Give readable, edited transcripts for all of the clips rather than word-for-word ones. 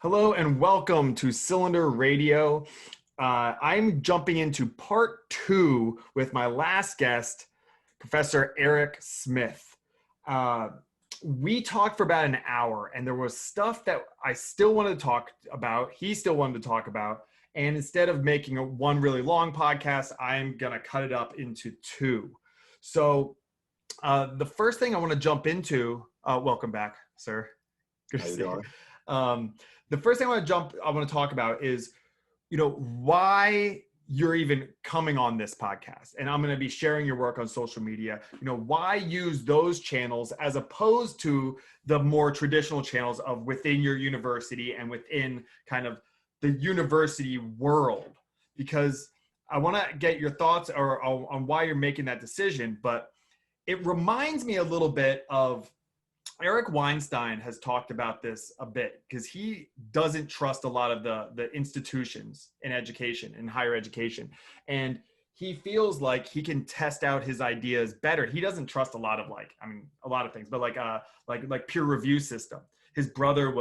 Hello and welcome to Cylinder Radio. I'm jumping into part 2 with my last guest, Professor Erec Smith. We talked for about an hour and there was stuff that I still wanted to talk about, he still wanted to talk about, and instead of making one really long podcast, I'm going to cut it up into 2. So the first thing I want to jump into, welcome back, sir. Good to see you. The first thing I want to talk about is, why you're even coming on this podcast. And I'm going to be sharing your work on social media. Why use those channels as opposed to the more traditional channels of within your university and within kind of the university world? Because I want to get your thoughts on why you're making that decision. But it reminds me a little bit of Eric Weinstein has talked about this a bit because he doesn't trust a lot of the institutions in education, in higher education. And he feels like he can test out his ideas better. He doesn't trust a lot of a lot of things, but like peer review system. His brother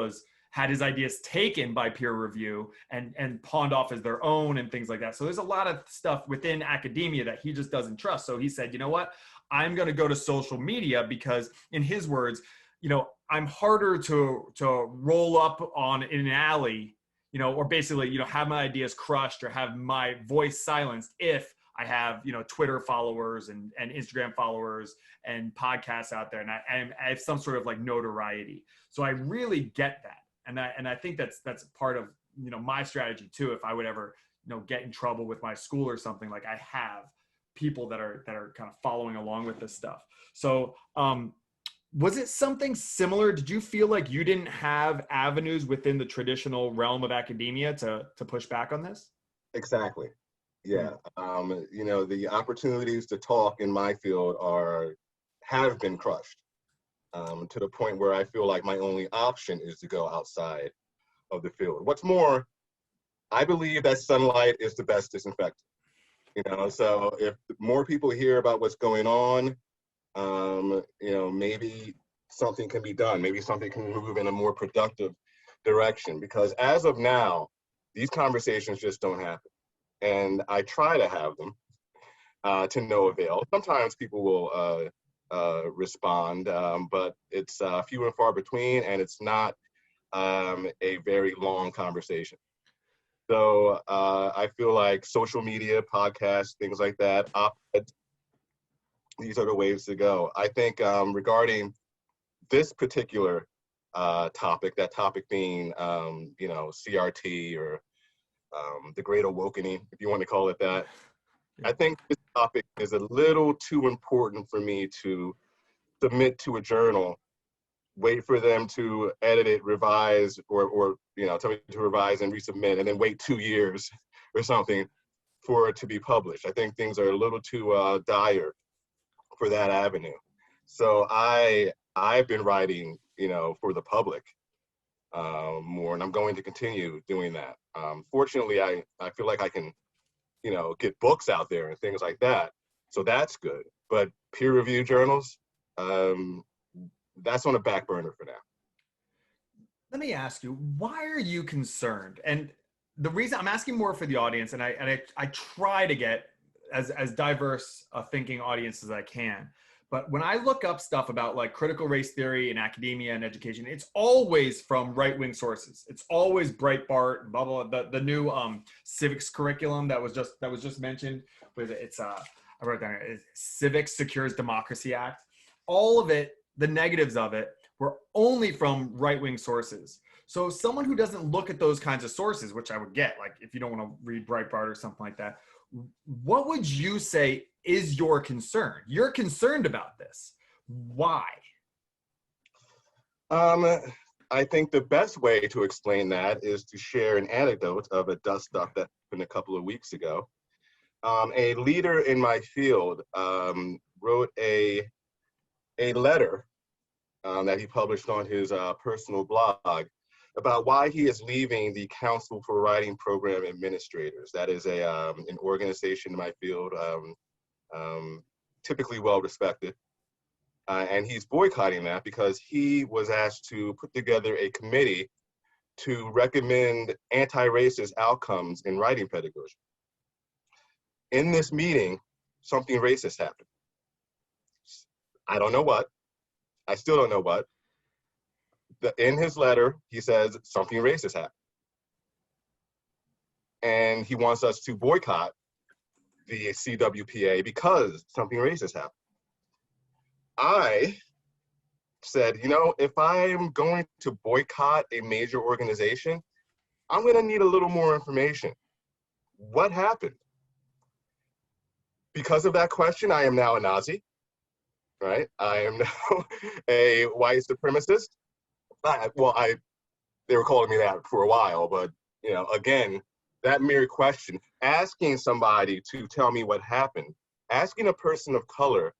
had his ideas taken by peer review and pawned off as their own and things like that. So there's a lot of stuff within academia that he just doesn't trust. So he said, you know what? I'm going to go to social media because, in his words, I'm harder to roll up in an alley, or basically, have my ideas crushed or have my voice silenced if I have, Twitter followers and Instagram followers and podcasts out there. And I have some sort of like notoriety. So I really get that. And I think that's part of, my strategy too. If I would ever, get in trouble with my school or something, like I have people that are kind of following along with this stuff. So, was it something similar? Did you feel like you didn't have avenues within the traditional realm of academia to push back on this? Exactly. Yeah. The opportunities to talk in my field have been crushed to the point where I feel like my only option is to go outside of the field. What's more, I believe that sunlight is the best disinfectant. So if more people hear about what's going on, maybe something can be done. Maybe something can move in a more productive direction. Because as of now, these conversations just don't happen. And I try to have them to no avail. Sometimes people will respond, but it's few and far between, and it's not a very long conversation. So I feel like social media, podcasts, things like that, op-eds, these are the ways to go. I think regarding this particular topic, that topic being, CRT or the Great Awakening, if you want to call it that, I think this topic is a little too important for me to submit to a journal, wait for them to edit it, revise, or tell me to revise and resubmit, and then wait 2 years or something for it to be published. I think things are a little too dire for that avenue. So I've been writing, for the public more, and I'm going to continue doing that. Fortunately, I feel like I can, get books out there and things like that. So that's good. But peer review journals, that's on the back burner for now. Let me ask you, why are you concerned? And the reason I'm asking more for the audience, and I try to get as diverse a thinking audience as I can. But when I look up stuff about like critical race theory in academia and education, it's always from right-wing sources. It's always Breitbart, blah, blah, blah. The new civics curriculum that was just mentioned. I wrote down, Civics Secures Democracy Act. All of it, the negatives of it, were only from right-wing sources. So someone who doesn't look at those kinds of sources, which I would get, like if you don't want to read Breitbart or something like that, what would you say is your concern? You're concerned about this. Why? I think the best way to explain that is to share an anecdote of a dust-up that happened a couple of weeks ago. A leader in my field wrote a letter that he published on his personal blog about why he is leaving the Council for Writing Program Administrators. That is an organization in my field, typically well respected. And he's boycotting that because he was asked to put together a committee to recommend anti-racist outcomes in writing pedagogy. In this meeting, something racist happened. I don't know what. I still don't know what. In his letter, he says something racist happened. And he wants us to boycott the CWPA because something racist happened. I said, you know, if I'm going to boycott a major organization, I'm going to need a little more information. What happened? Because of that question, I am now a Nazi, right? I am now a white supremacist. They were calling me that for a while, but you know, again, that mere question, asking somebody to tell me what happened, asking a person of color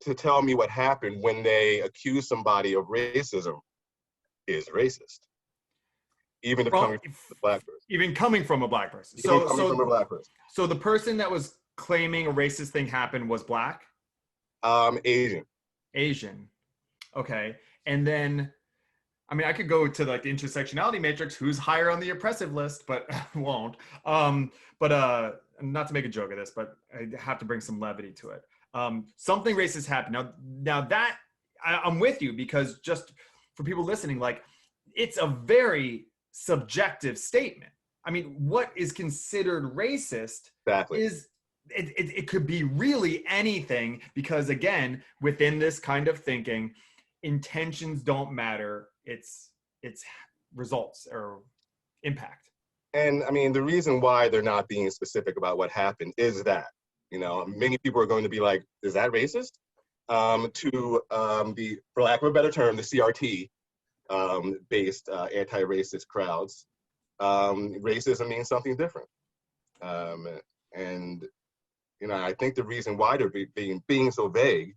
to tell me what happened when they accuse somebody of racism is racist. Even if coming from a black person. Even coming from a black person. Even coming from a black person. So the person that was claiming a racist thing happened was black? Asian. Asian. Okay. And then, I mean, I could go to like the intersectionality matrix, who's higher on the oppressive list, but won't. Not to make a joke of this, but I have to bring some levity to it. Something racist happened. Now that I'm with you, because just for people listening, like, it's a very subjective statement. I mean, what is considered racist is it could be really anything, because again, within this kind of thinking, intentions don't matter. It's results or impact. And I mean, the reason why they're not being specific about what happened is that, you know, many people are going to be like, is that racist? For lack of a better term, the CRT based anti-racist crowds, racism means something different. And, you know, I think the reason why they're being so vague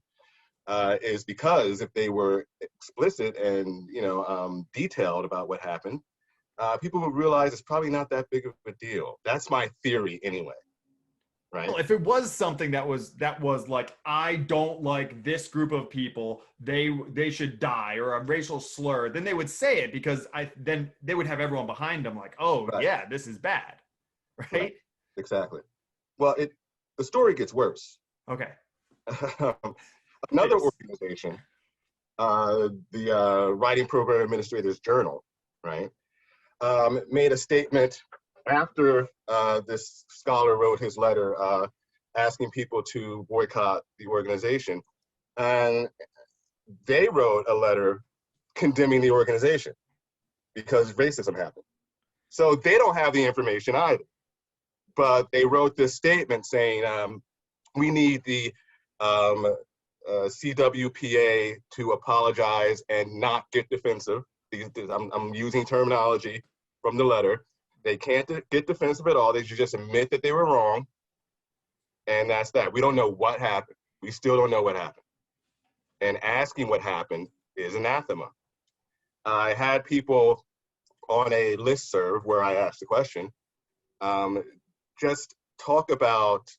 is because if they were explicit and, you know, detailed about what happened, people would realize it's probably not that big of a deal. That's my theory anyway. Right. Well, if it was something that was like, I don't like this group of people, they should die, or a racial slur, then they would say it, because then they would have everyone behind them like, oh, right. Yeah, this is bad. Right? Exactly. Well, the story gets worse. Okay. Another organization, the Writing Program Administrators Journal, right, made a statement after this scholar wrote his letter asking people to boycott the organization. And they wrote a letter condemning the organization because racism happened. So they don't have the information either. But they wrote this statement saying, we need the CWPA to apologize and not get defensive. I'm using terminology from the letter. They can't get defensive at all. They should just admit that they were wrong. And that's that. We don't know what happened. We still don't know what happened. And asking what happened is anathema. I had people on a listserv where I asked the question, just talk about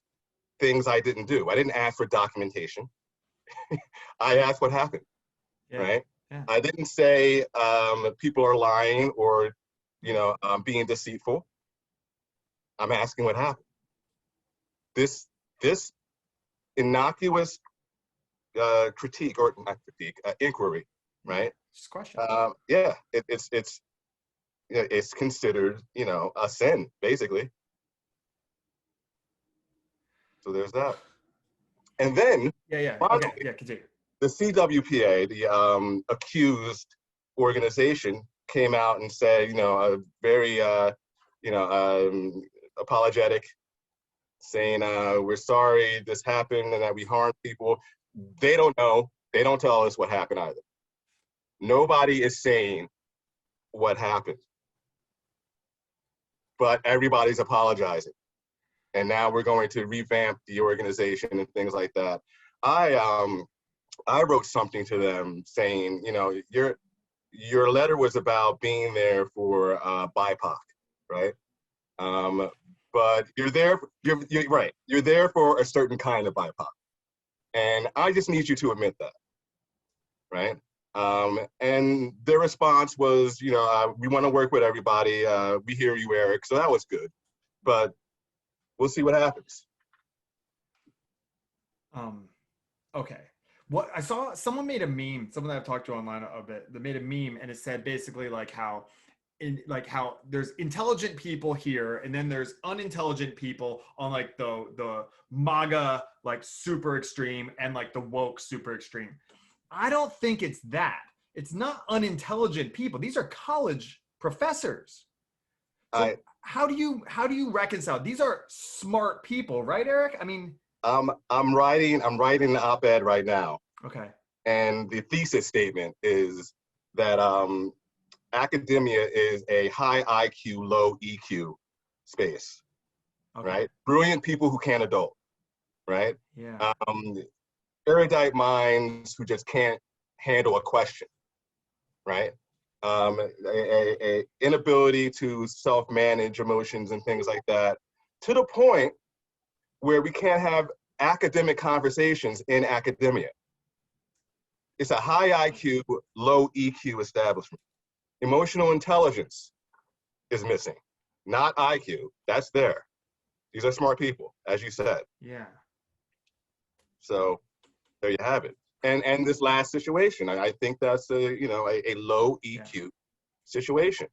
things I didn't do. I didn't ask for documentation. I asked what happened, right? Yeah. I didn't say people are lying or, you know, being deceitful. I'm asking what happened. This innocuous critique, or not critique, inquiry, right? Just question. Yeah, it's considered, you know, a sin, basically. So there's that. And then, finally, continue. The CWPA, the accused organization, came out and said, you know, a very, apologetic, saying, we're sorry this happened and that we harmed people. They don't know. They don't tell us what happened either. Nobody is saying what happened. But everybody's apologizing. And now we're going to revamp the organization and things like that. I wrote something to them saying, you know, your letter was about being there for BIPOC, right? But you're right. You're there for a certain kind of BIPOC. And I just need you to admit that, right? And their response was, we want to work with everybody. We hear you, Eric. So that was good, but we'll see what happens. Okay. What I saw, someone made a meme, someone that I've talked to online a bit, that made a meme, and it said basically like how there's intelligent people here, and then there's unintelligent people on like the MAGA like super extreme and like the woke super extreme. I don't think it's that. It's not unintelligent people. These are college professors. So how do you reconcile? These are smart people, right, Eric? I mean, I'm writing an op-ed right now. Okay. And the thesis statement is that academia is a high IQ, low EQ space, okay. Right? Brilliant people who can't adult, right? Yeah. Erudite minds who just can't handle a question, right? A inability to self-manage emotions and things like that, to the point where we can't have academic conversations in academia. It's a high IQ, low EQ establishment. Emotional intelligence is missing, not IQ. That's there. These are smart people, as you said. Yeah. So there you have it. And this last situation, I think that's a low EQ situation.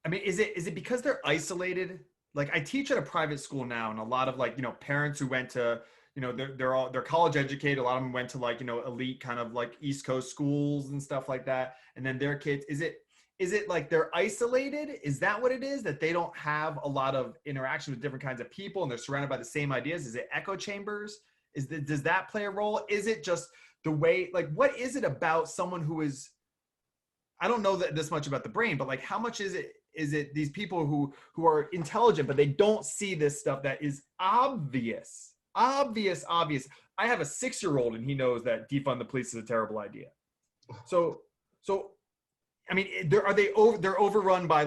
I mean, is it because they're isolated? Like, I teach at a private school now, and a lot of parents who went to, they're college educated. A lot of them went to elite kind of like East Coast schools and stuff like that. And then their kids, is it like they're isolated? Is that what it is? That they don't have a lot of interaction with different kinds of people and they're surrounded by the same ideas? Is it echo chambers? Does that play a role? Is it just the way, like, what is it about someone who is, I don't know this much about the brain, but like, how much is it these people who are intelligent, but they don't see this stuff that is obvious. I have a 6-year-old and he knows that defund the police is a terrible idea. So I mean, they're overrun by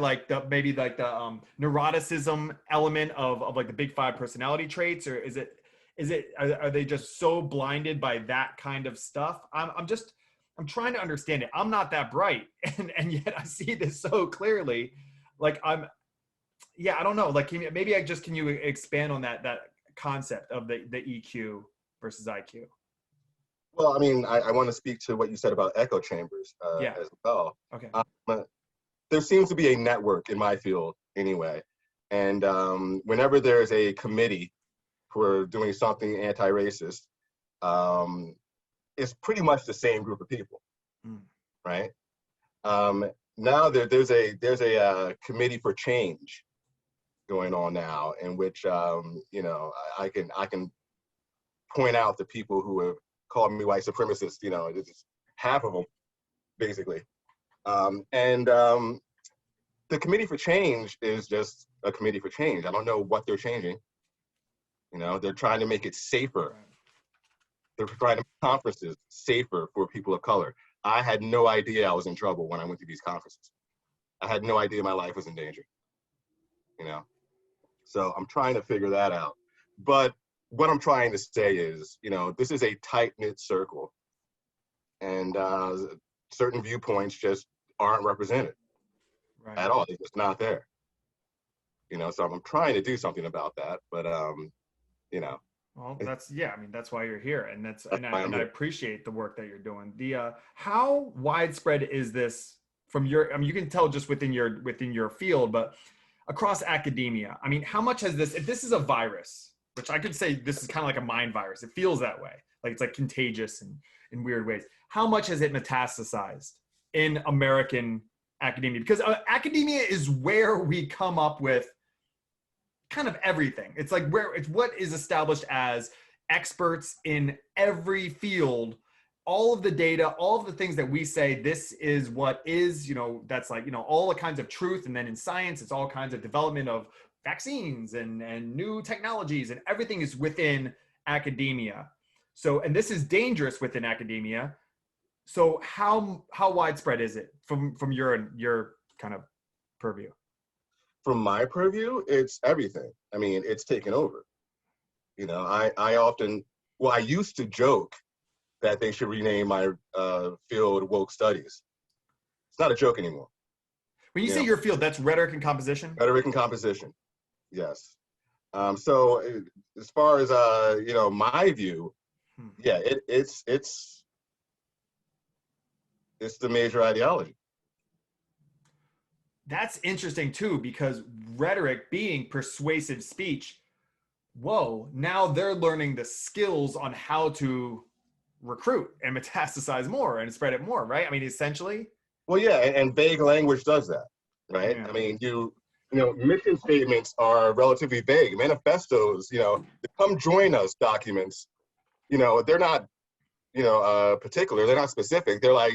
maybe the neuroticism element of like the big 5 personality traits, or are they just so blinded by that kind of stuff? I'm trying to understand it. I'm not that bright, and yet I see this so clearly. Like I don't know. Like, can you expand on that concept of the EQ versus IQ? Well, I mean, I want to speak to what you said about echo chambers as well. Okay. There seems to be a network in my field anyway. And whenever there's a committee for doing something anti-racist, it's pretty much the same group of people, right? Now there's a committee for change going on now, in which I can point out the people who have called me white supremacist. It's half of them, basically. The committee for change is just a committee for change. I don't know what they're changing. They're trying to make it safer. They're trying to make conferences safer for people of color. I had no idea I was in trouble when I went to these conferences. I had no idea my life was in danger. So I'm trying to figure that out. But what I'm trying to say is, this is a tight-knit circle, and certain viewpoints just aren't represented at all. They're just not there. So I'm trying to do something about that, but Well, that's why you're here, and I appreciate the work that you're doing. How widespread is this from your? I mean, you can tell just within your field, but across academia. I mean, how much has this? If this is a virus, which I could say this is kind of like a mind virus, it feels that way, like it's like contagious and in weird ways. How much has it metastasized in American academia? Because academia is where we come up with kind of everything. It's like it's what is established as experts in every field, all of the data, all of the things that we say, this is what is, that's like, all the kinds of truth. And then in science, it's all kinds of development of vaccines and new technologies, and everything is within academia. So, and this is dangerous within academia. So how widespread is it from your kind of purview? From my purview, it's everything. I mean, it's taken over. I used to joke that they should rename my field woke studies. It's not a joke anymore. When you say your field, that's rhetoric and composition? Rhetoric and composition, yes. So as far as my view, yeah, it's the major ideology. That's interesting too, because rhetoric being persuasive speech, whoa, now they're learning the skills on how to recruit and metastasize more and spread it more, right? I mean, essentially. Well, yeah, and vague language does that, right? Yeah. I mean, mission statements are relatively vague. Manifestos, the come join us documents, they're not, particular. They're not specific. They're like,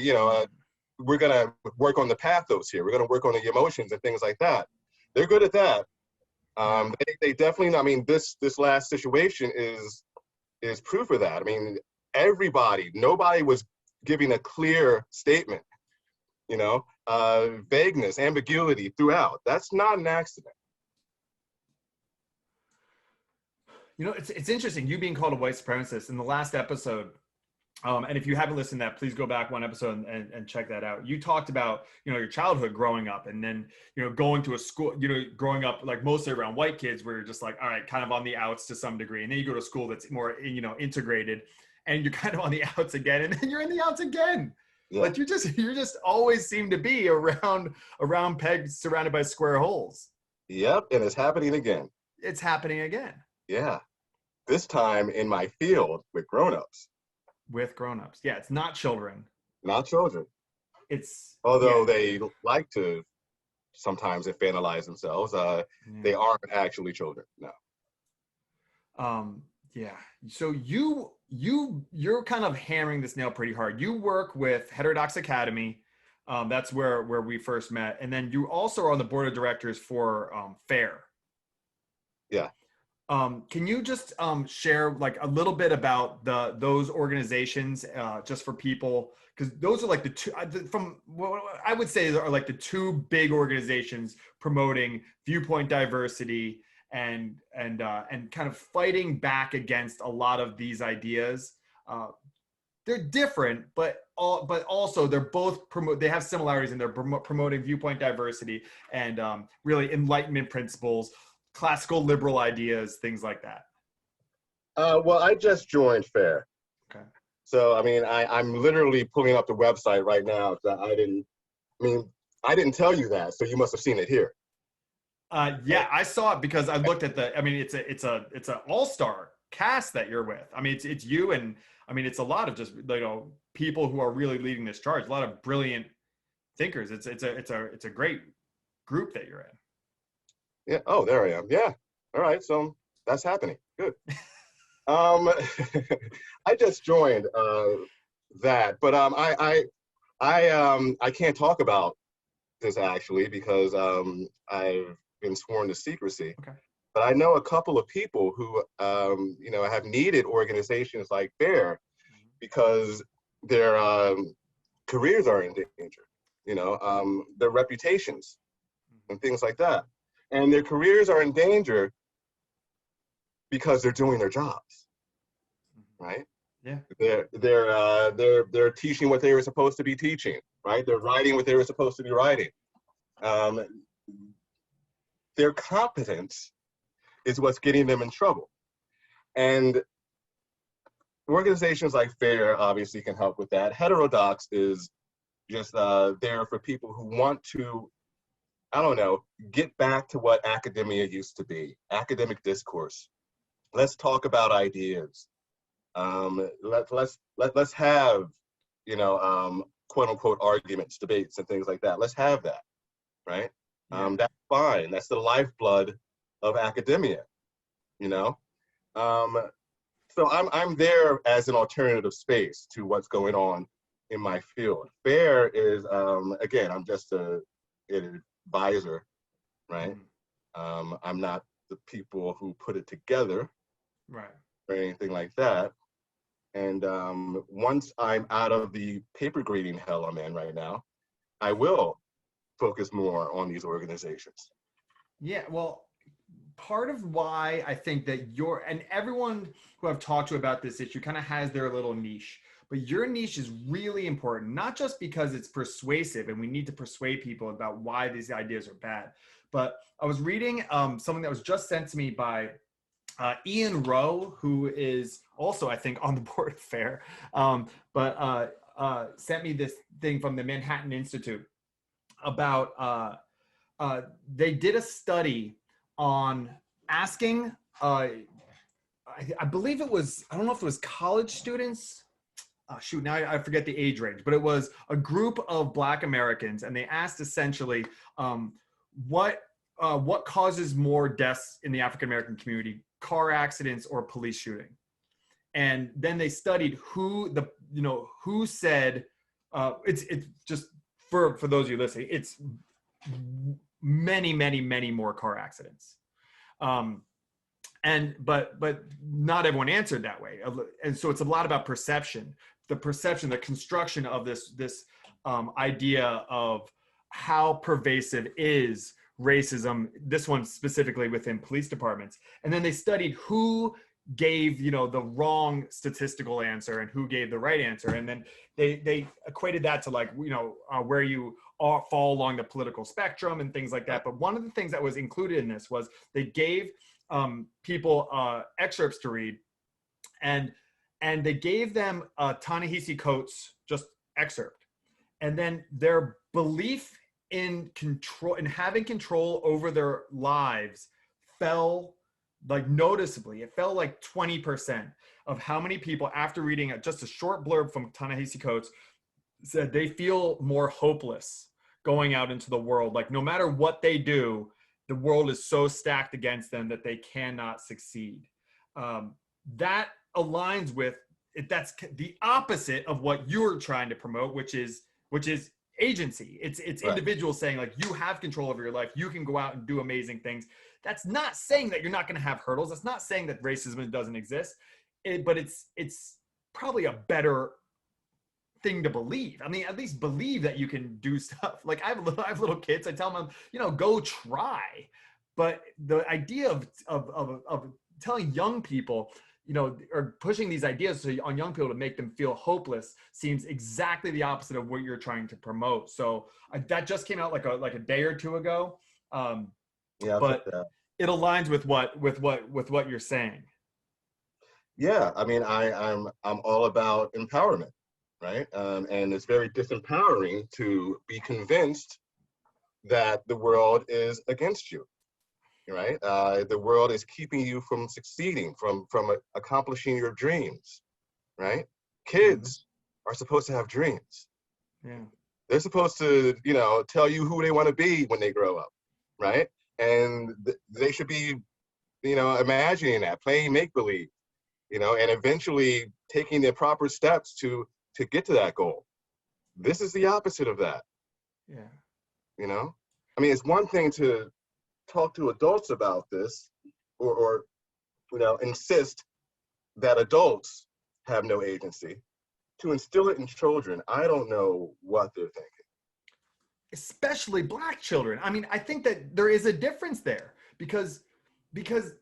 we're going to work on the pathos here. We're going to work on the emotions and things like that. They're good at that. They definitely, I mean, this last situation is proof of that. I mean, nobody was giving a clear statement, vagueness, ambiguity throughout. That's not an accident. It's interesting, you being called a white supremacist in the last episode. And if you haven't listened to that, please go back one episode and check that out. You talked about, your childhood growing up and then, going to a school, growing up like mostly around white kids where you're just like, all right, kind of on the outs to some degree. And then you go to a school that's more, integrated and you're kind of on the outs again. And then you're in the outs again. Yeah. Like you just always seem to be around pegs surrounded by square holes. Yep. And it's happening again. It's happening again. Yeah. This time in my field with grownups. With grown-ups. Yeah, it's not children. Not children. Although they like to sometimes infantilize themselves, they aren't actually children. No. Yeah. So you're kind of hammering this nail pretty hard. You work with Heterodox Academy. That's where we first met. And then you also are on the board of directors for FAIR. Yeah. Can you just share like a little bit about those organizations just for people, because those are like the two from what I would say are like the two big organizations promoting viewpoint diversity and kind of fighting back against a lot of these ideas. They're different, but also they're both they have similarities in they're promoting viewpoint diversity and really Enlightenment principles, classical liberal ideas, things like that. Well, I just joined FAIR. Okay. So, I mean, I'm literally pulling up the website right now. I didn't tell you that, so you must have seen it here. Yeah, I saw it because I looked at it's an all-star cast that you're with. I mean, it's you and it's a lot of just people who are really leading this charge. A lot of brilliant thinkers. It's a great group that you're in. Yeah. Oh, there I am. Yeah. All right. So that's happening. Good. I just joined that, but I can't talk about this actually because I've been sworn to secrecy. Okay. But I know a couple of people who have needed organizations like FAIR because their careers are in danger. Their reputations and things like that. And their careers are in danger because they're doing their jobs, right? Yeah. They're teaching what they were supposed to be teaching, right? They're writing what they were supposed to be writing. Their competence is what's getting them in trouble. And organizations like FAIR obviously can help with that. Heterodox is just there for people who want to, get back to what academia used to be, academic discourse. Let's talk about ideas. Let's have, quote unquote arguments, debates, and things like that. Let's have that, right? That's fine. That's the lifeblood of academia, So I'm there as an alternative space to what's going on in my field. FAIR is, again, I'm just an advisor, right? I'm not the people who put it together, right, or anything like that. And once I'm out of the paper grading hell I'm in right now, I will focus more on these organizations. Yeah, well, part of why I think that and everyone who I've talked to about this issue kind of has their little niche. but your niche is really important, not just because it's persuasive and we need to persuade people about why these ideas are bad. But I was reading something that was just sent to me by Ian Rowe, who is also, I think, on the board of FAIR, sent me this thing from the Manhattan Institute about they did a study on asking, I believe it was, I don't know if it was college students. Shoot, now I forget the age range, but it was a group of Black Americans, and they asked essentially what causes more deaths in the African American community, car accidents or police shooting. And then they studied who said, it's just for those of you listening, it's many, many, many more car accidents. But not everyone answered that way. And so it's a lot about perception, the construction of this idea of how pervasive is racism, this one specifically within police departments. And then they studied who gave, the wrong statistical answer and who gave the right answer. And then they equated that to where you fall along the political spectrum and things like that. But one of the things that was included in this was they gave people excerpts to read, and they gave them Ta-Nehisi Coates' just excerpt. And then their belief in having control over their lives fell noticeably. It fell 20% of how many people, after reading just a short blurb from Ta-Nehisi Coates, said they feel more hopeless going out into the world. No matter what they do, the world is so stacked against them that they cannot succeed. That aligns with it. That's the opposite of what you're trying to promote, which is agency. It's right. Individuals saying you have control over your life. You can go out and do amazing things. That's not saying that you're not going to have hurdles. That's not saying that racism doesn't exist. But it's probably a better thing to believe. I mean, at least believe that you can do stuff. I have little kids. I tell them, go try. But the idea of telling young people, or pushing these ideas on young people to make them feel hopeless seems exactly the opposite of what you're trying to promote. So that just came out like a day or two ago. But it aligns with what you're saying. Yeah, I mean, I'm all about empowerment, right? And it's very disempowering to be convinced that the world is against you, right? The world is keeping you from succeeding, from accomplishing your dreams, right? Kids are supposed to have dreams. Yeah. They're supposed to, tell you who they want to be when they grow up, right? And they should be, imagining that, playing make-believe, and eventually taking the proper steps to get to that goal. This is the opposite of that. Yeah. I mean, it's one thing to talk to adults about this or insist that adults have no agency. To instill it in children, I don't know what they're thinking. Especially Black children. I mean, I think that there is a difference there because the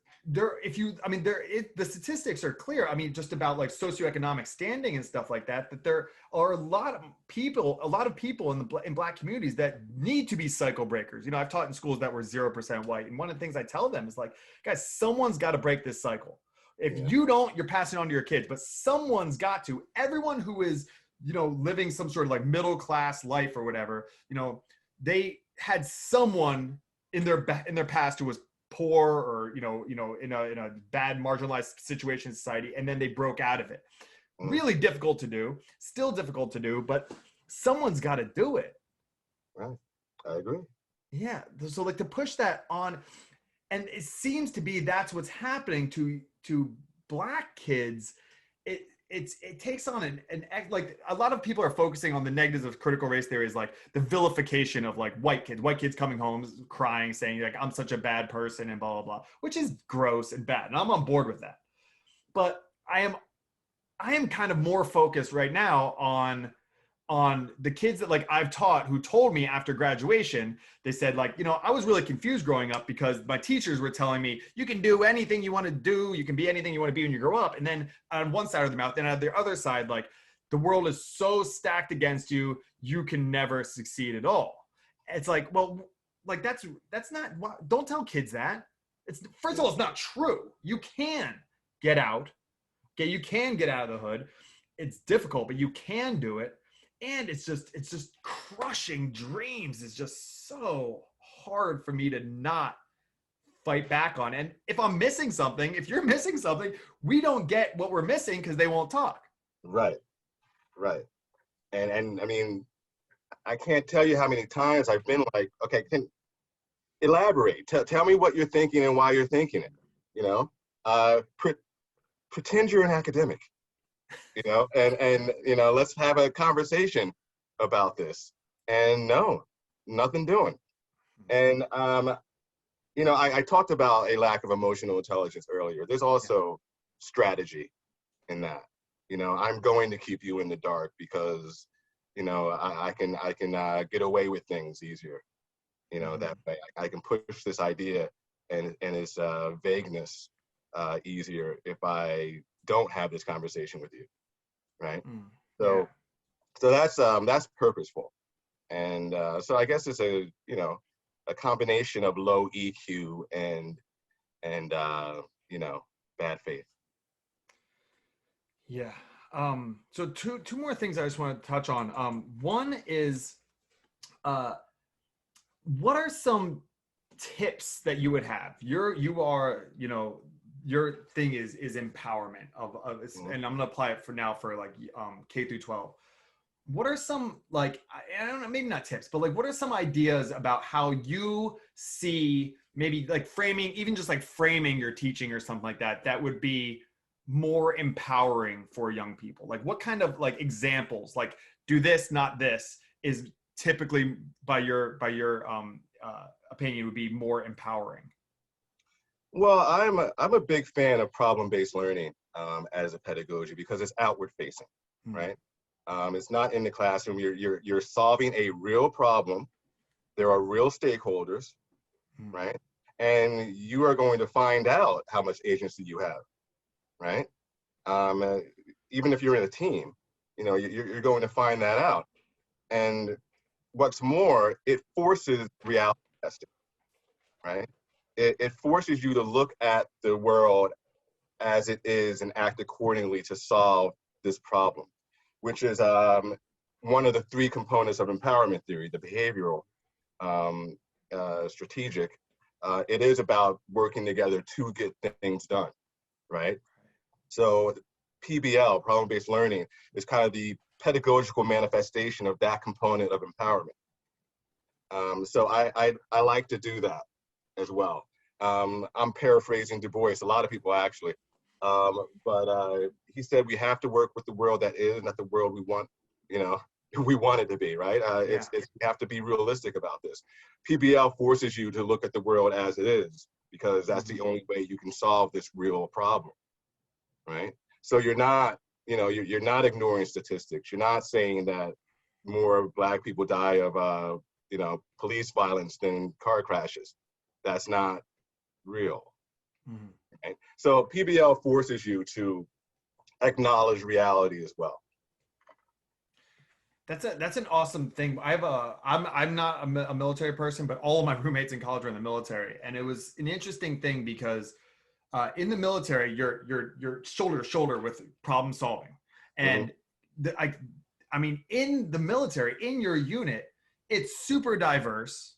statistics are clear. I mean, just about socioeconomic standing and stuff like that, that there are a lot of people in Black communities that need to be cycle breakers. I've taught in schools that were 0% white. And one of the things I tell them is guys, someone's got to break this cycle. If you don't, you're passing on to your kids, but someone's got to. Everyone who is, living some sort of middle-class life or whatever, they had someone in their past who was poor or in a bad marginalized situation in society, and then they broke out of it. Really difficult to do, still difficult to do, but someone's got to do it. Right, I agree. Yeah, so to push that on, and it seems to be that's what's happening to Black kids. It takes on an a lot of people are focusing on the negatives of critical race theories, the vilification of white kids coming home crying, saying I'm such a bad person and blah, blah, blah, which is gross and bad. And I'm on board with that. But I am kind of more focused right now on the kids that I've taught who told me after graduation, they said I was really confused growing up because my teachers were telling me you can do anything you want to do, you can be anything you want to be when you grow up. And then on one side of the mouth, then on the other side, the world is so stacked against you, you can never succeed at all. It's like, well, like that's not, don't tell kids that. It's, first of all, it's not true. You can get out. Okay, you can get out of the hood. It's difficult, but you can do it. And it's just crushing dreams is just so hard for me to not fight back on. And if I'm missing something, if you're missing something, we don't get what we're missing because they won't talk. Right. And I mean, I can't tell you how many times I've been like, okay, can elaborate. Tell me what you're thinking and why you're thinking it. You know, pretend you're an academic. You know, and you know, let's have a conversation about this. And no, nothing doing. And you know, I talked about a lack of emotional intelligence earlier. There's also strategy in that. You know, I'm going to keep you in the dark because, you know, I can get away with things easier. You know, that way I can push this idea and its vagueness easier if I don't have this conversation with you, right? So that's purposeful, and so I guess it's a, you know, a combination of low EQ and you know, bad faith. Yeah. So two more things I just want to touch on. One is, what are some tips that you would have? You are, you know, your thing is empowerment of and I'm gonna apply it for now for like K through 12. What are some, like, I don't know, maybe not tips, but like, what are some ideas about how you see maybe like framing, even just like framing your teaching or something like that, that would be more empowering for young people? Like what kind of like examples, like do this, not this, is typically by your opinion would be more empowering? Well, I'm a big fan of problem-based learning as a pedagogy because it's outward facing, right? It's not in the classroom. You're solving a real problem. There are real stakeholders, right? And you are going to find out how much agency you have, right? Even if you're in a team, you know, you're going to find that out. And what's more, it forces reality testing, right? It forces you to look at the world as it is and act accordingly to solve this problem, which is one of the three components of empowerment theory, the behavioral, strategic. It is about working together to get things done, right? So PBL, problem-based learning, is kind of the pedagogical manifestation of that component of empowerment. So I like to do that as well. I'm paraphrasing Du Bois, a lot of people actually, but he said we have to work with the world that is, not the world we want, you know, we want it to be, right? We have to be realistic about this. PBL forces you to look at the world as it is, because that's the only way you can solve this real problem, right? So you're not, you know, you're not ignoring statistics. You're not saying that more Black people die of, you know, police violence than car crashes. That's not real. Right? So PBL forces you to acknowledge reality as well. That's an awesome thing. I'm not a military person, but all of my roommates in college were in the military, and it was an interesting thing because in the military, you're shoulder to shoulder with problem solving, and I mean, in the military, in your unit, it's super diverse.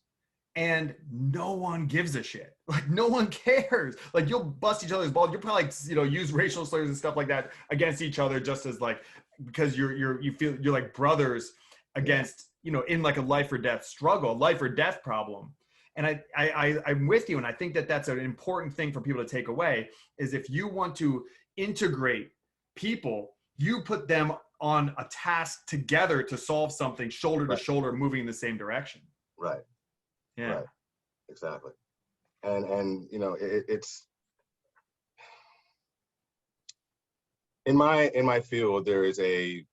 And no one gives a shit. Like no one cares. Like you'll bust each other's balls. You'll probably, you know, use racial slurs and stuff like that against each other, just as like, because you feel you're like brothers against, you know, in like a life or death struggle, life or death problem. And I'm with you. And I think that that's an important thing for people to take away is if you want to integrate people, you put them on a task together to solve something shoulder to shoulder, moving in the same direction. Right. Yeah, right. Exactly. And you know, it's in my field, there is a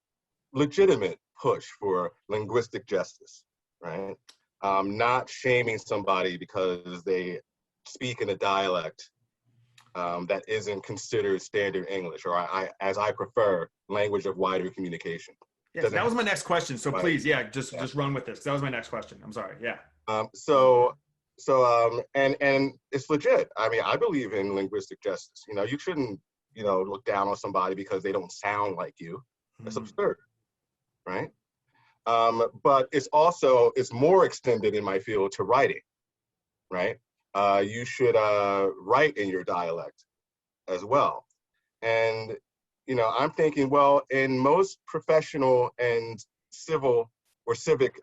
legitimate push for linguistic justice, right? Not shaming somebody because they speak in a dialect that isn't considered standard English, or as I prefer, language of wider communication. Yes, that was my next question. So please, yeah, just run with this. That was my next question. I'm sorry. Yeah. And it's legit. I mean, I believe in linguistic justice. You know, you shouldn't, look down on somebody because they don't sound like you. That's absurd, right? But it's more extended in my field to writing, right? You should write in your dialect as well. And, I'm thinking, well, in most professional and civil or civic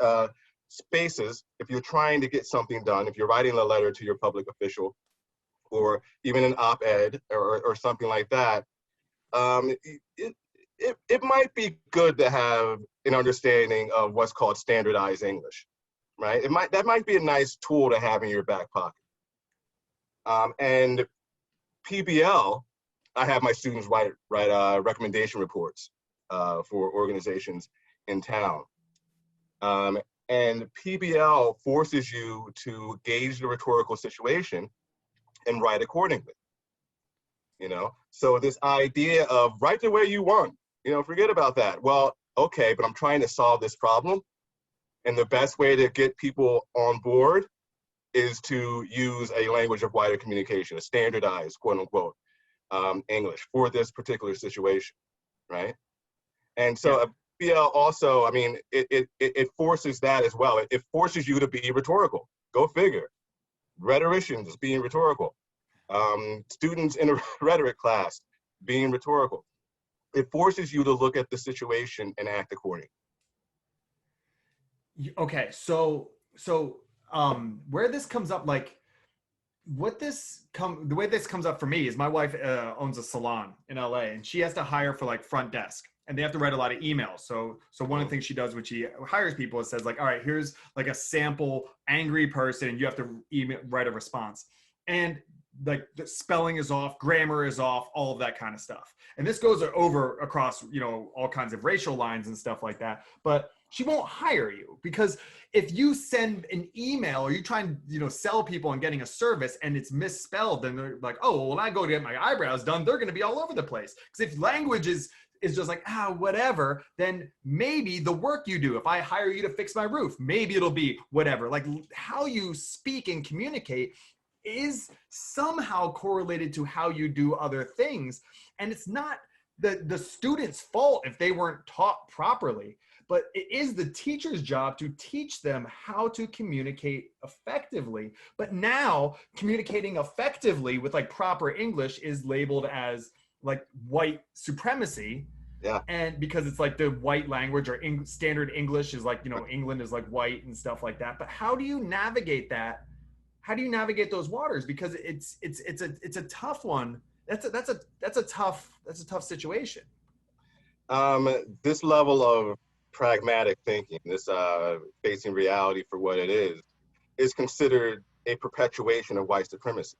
spaces, if you're trying to get something done, if you're writing a letter to your public official or even an op-ed or something like that, it might be good to have an understanding of what's called standardized English, right? That might be a nice tool to have in your back pocket. And PBL, I have my students write recommendation reports for organizations in town. And PBL forces you to gauge the rhetorical situation and write accordingly. So this idea of write the way you want, forget about that. Well, okay, but I'm trying to solve this problem. And the best way to get people on board is to use a language of wider communication, a standardized, quote unquote, English for this particular situation, right? And so PBL also, I mean, it forces that as well. It forces you to be rhetorical. Go figure. Rhetoricians being rhetorical. Students in a rhetoric class being rhetorical. It forces you to look at the situation and act accordingly. Okay, so where this comes up, like the way this comes up for me is my wife owns a salon in LA, and she has to hire for like front desk, and they have to write a lot of emails. So one of the things she does when she hires people is says like, all right, here's like a sample angry person, and you have to write a response. And like the spelling is off, grammar is off, all of that kind of stuff. And this goes across, all kinds of racial lines and stuff like that. But she won't hire you because if you send an email or you try and, sell people on getting a service and it's misspelled, then they're like, oh, well, when I go to get my eyebrows done, they're going to be all over the place. Because if language is just like, whatever, then maybe the work you do, if I hire you to fix my roof, maybe it'll be whatever. Like how you speak and communicate is somehow correlated to how you do other things. And it's not the student's fault if they weren't taught properly, but it is the teacher's job to teach them how to communicate effectively. But now communicating effectively with like proper English is labeled as like white supremacy. Yeah. And because it's like the white language or standard English is like, England is like white and stuff like that. But how do you navigate that? How do you navigate those waters? Because it's a tough one. That's a tough situation. This level of pragmatic thinking, this facing reality for what it is considered a perpetuation of white supremacy.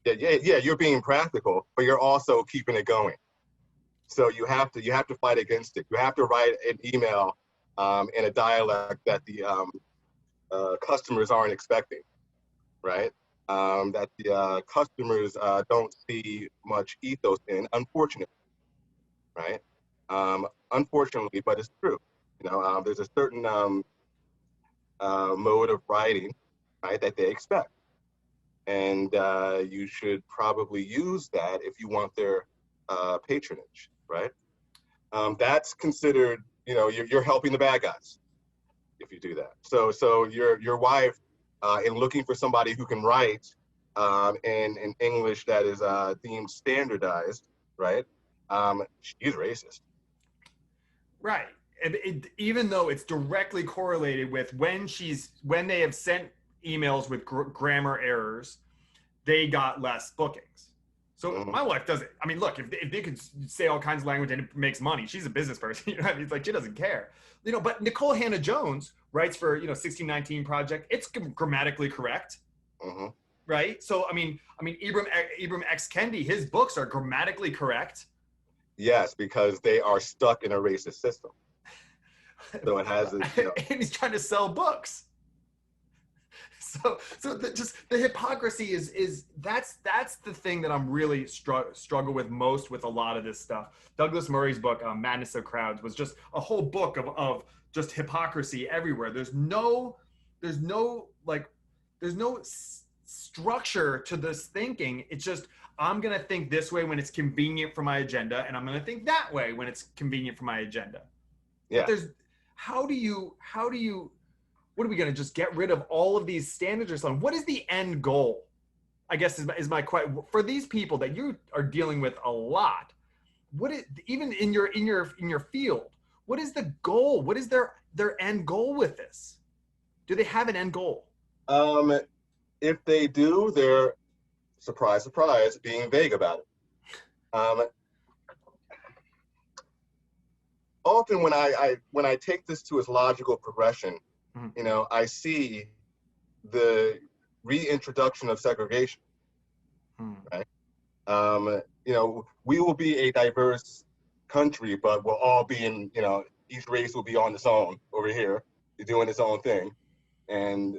Yeah, you're being practical, but you're also keeping it going. So you have to fight against it. You have to write an email in a dialect that the customers aren't expecting, right? That the customers don't see much ethos in, unfortunately, right? Unfortunately, but it's true. There's a certain mode of writing, right, that they expect. And you should probably use that if you want their patronage, right? That's considered, you're helping the bad guys if you do that. So your wife, in looking for somebody who can write in English that is deemed standardized, right? She's racist. Right. Even though it's directly correlated with when they have sent emails with grammar errors, they got less bookings. So my wife doesn't. I mean, look, if they could say all kinds of language and it makes money, she's a business person. It's like she doesn't care. But Nicole Hannah-Jones writes for 1619 Project. It's grammatically correct, right? So I mean, Ibram X. Kendi, his books are grammatically correct. Yes, because they are stuck in a racist system. So it has, and he's trying to sell books. Just the hypocrisy is that's the thing that I'm really struggle with most with a lot of this stuff. Douglas Murray's book, Madness of Crowds, was just a whole book of just hypocrisy everywhere. There's no structure to this thinking. It's just, I'm going to think this way when it's convenient for my agenda, and I'm going to think that way when it's convenient for my agenda. Yeah. But what are we going to just get rid of all of these standards or something? What is the end goal? I guess is my question for these people that you are dealing with a lot. What is, even in your field, what is the goal? What is their end goal with this? Do they have an end goal? If they do, they're, surprise, surprise, being vague about it. Often when I take this to its logical progression, you know, I see the reintroduction of segregation, right? You know, we will be a diverse country, but we'll all be in, you know, each race will be on its own over here, doing its own thing. And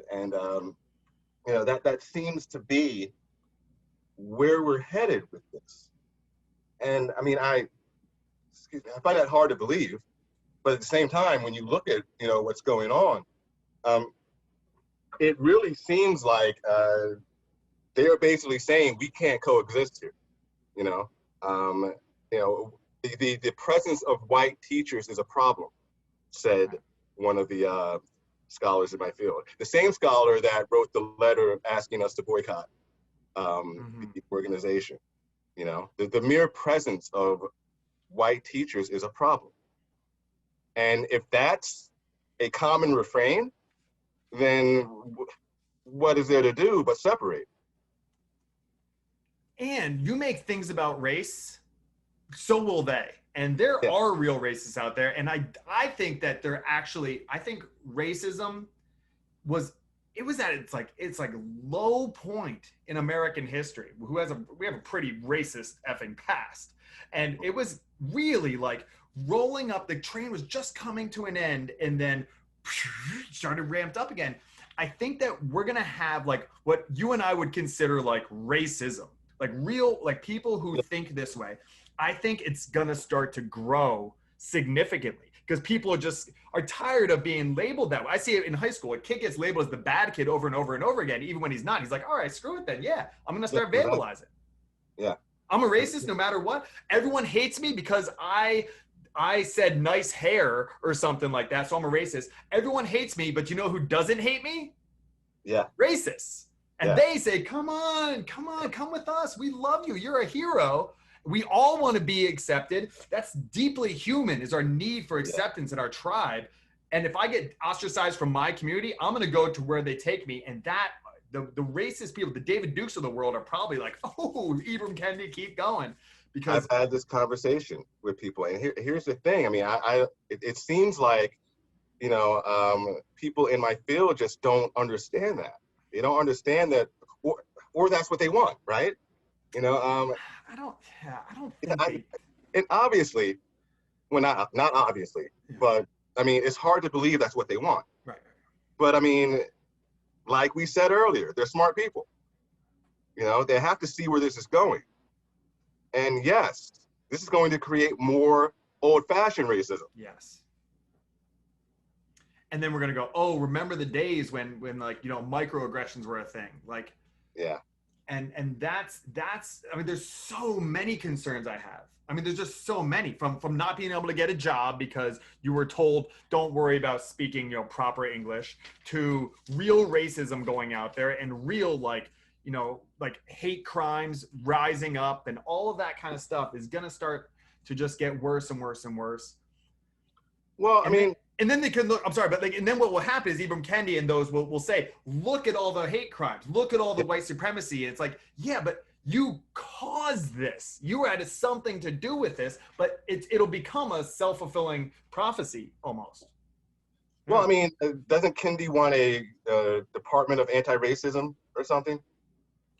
you know, that seems to be where we're headed with this. And I mean, I find that hard to believe, but at the same time, when you look at, you know, what's going on, it really seems like they're basically saying we can't coexist here. You know, the presence of white teachers is a problem, said one of the scholars in my field. The same scholar that wrote the letter asking us to boycott the organization. You know, the mere presence of white teachers is a problem. And if that's a common refrain, then what is there to do but separate? And you make things about race, so will they. And there are real racists out there. And I think that they're actually, I think racism was at its low point in American history. We have a pretty racist effing past. And it was really like rolling up, the train was just coming to an end and then started ramped up again. I think that we're gonna have like what you and I would consider like racism, like real, like people who think this way. I think it's gonna start to grow significantly because people are tired of being labeled that way. I see it in high school. A kid gets labeled as the bad kid over and over and over again, even when he's not. He's like, all right, screw it then. Yeah, I'm gonna start vandalizing. Yeah. I'm a racist no matter what. Everyone hates me because I said nice hair or something like that, so I'm a racist. Everyone hates me, but you know who doesn't hate me? Yeah. Racists. And they say, come on, come with us. We love you. You're a hero. We all want to be accepted. That's deeply human, is our need for acceptance in our tribe. And if I get ostracized from my community, I'm going to go to where they take me. And that, the racist people, the David Dukes of the world are probably like, oh, Ibram Kendi, keep going. Because I've had this conversation with people. And here's the thing. I mean, it seems like, you know, people in my field just don't understand that. They don't understand that, or that's what they want, right? You know, I don't think and obviously, well, not obviously, but I mean, it's hard to believe that's what they want. Right. But I mean, like we said earlier, they're smart people. You know, they have to see where this is going. And yes, this is going to create more old-fashioned racism. Yes. And then we're gonna go, oh, remember the days when like, you know, microaggressions were a thing. Like, yeah. And that's I mean, there's so many concerns I have. I mean, there's just so many, from not being able to get a job because you were told don't worry about speaking, you know, proper English, to real racism going out there and real, like, you know, like hate crimes rising up, and all of that kind of stuff is gonna start to just get worse and worse and worse. Well, I mean, and then they can look, I'm sorry, but like, and then what will happen is Ibram Kendi and those will say, look at all the hate crimes, look at all the white supremacy. And it's like, yeah, but you caused this. You had something to do with this, but it'll become a self-fulfilling prophecy almost. Well, I mean, doesn't Kendi want a Department of Anti-Racism or something?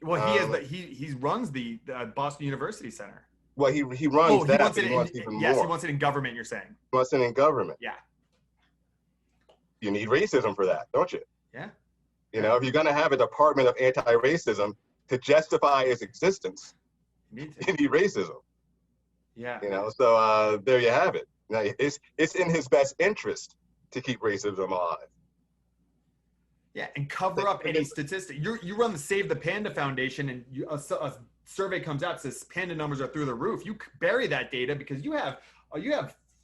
Well, he runs the Boston University Center. Well, he runs that, but he wants even more. Yes, he wants it in government, you're saying. He wants it in government. Yeah. You need racism for that, don't you? Yeah. You know, if you're going to have a department of anti-racism to justify its existence, you need racism. Yeah. You know, so there you have it. Now, it's in his best interest to keep racism alive. Yeah, and cover up any statistic. You run the Save the Panda Foundation, and a survey comes out that says panda numbers are through the roof. You bury that data because you have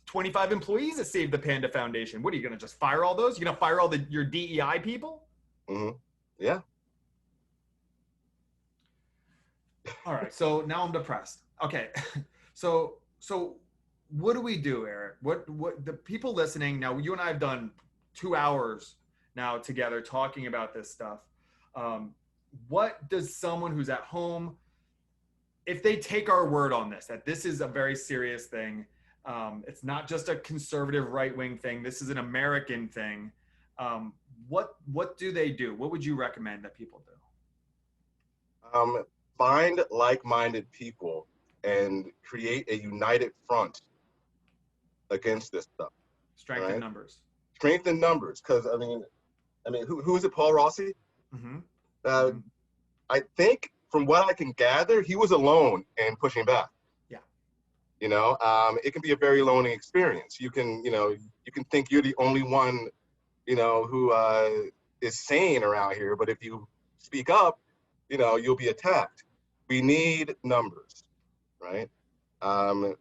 25 employees at Save the Panda Foundation. What are you going to just fire all those? You're going to fire all your DEI people? Mm-hmm. Yeah. All right. So now I'm depressed. Okay. So what do we do, Eric? What the people listening now? You and I have done 2 hours now together talking about this stuff. What does someone who's at home, if they take our word on this, that this is a very serious thing, it's not just a conservative right-wing thing, this is an American thing, what do they do? What would you recommend that people do? Find like-minded people and create a united front against this stuff. Strength in numbers. Strength in numbers, because I mean, who is it? Paul Rossi. Mm-hmm. I think, from what I can gather, he was alone in pushing back. Yeah. You know, it can be a very lonely experience. You can think you're the only one, who is sane around here, but if you speak up, you'll be attacked. We need numbers, right?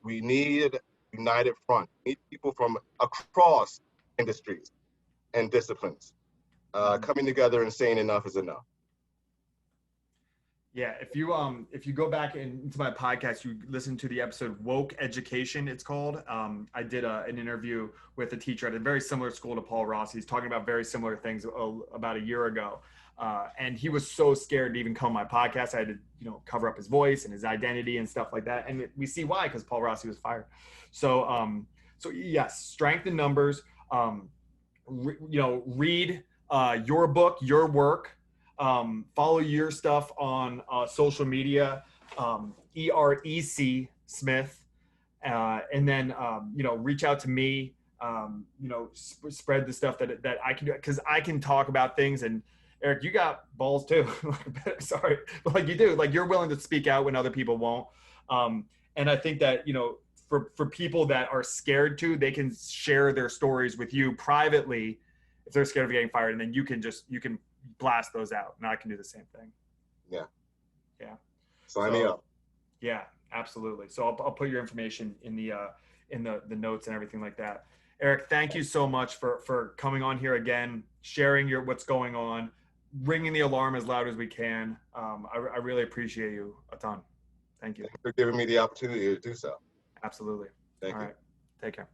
We need united front. We need people from across industries and disciplines coming together and saying enough is enough. Yeah, if you go back into my podcast, you listen to the episode Woke Education, it's called. I did an interview with a teacher at a very similar school to Paul Rossi. He's talking about very similar things about a year ago. And he was so scared to even come on my podcast. I had to, cover up his voice and his identity and stuff like that. And we see why, because Paul Rossi was fired. So yes, strength in numbers. Read your book, your work. Follow your stuff on social media, Erec Smith, and then reach out to me. Spread the stuff that I can do, because I can talk about things. And Eric, you got balls too. Sorry, but like you do, like you're willing to speak out when other people won't. And I think that for people that are scared to, they can share their stories with you privately if they're scared of getting fired, and then you can blast those out, and I can do the same thing. Yeah. Sign me up. Yeah, absolutely. So I'll put your information in the notes and everything like that. Eric, thank you so much for coming on here again, sharing what's going on, ringing the alarm as loud as we can. I really appreciate you a ton. Thank you. Thanks for giving me the opportunity to do so. Absolutely. Thank you. All right. Take care.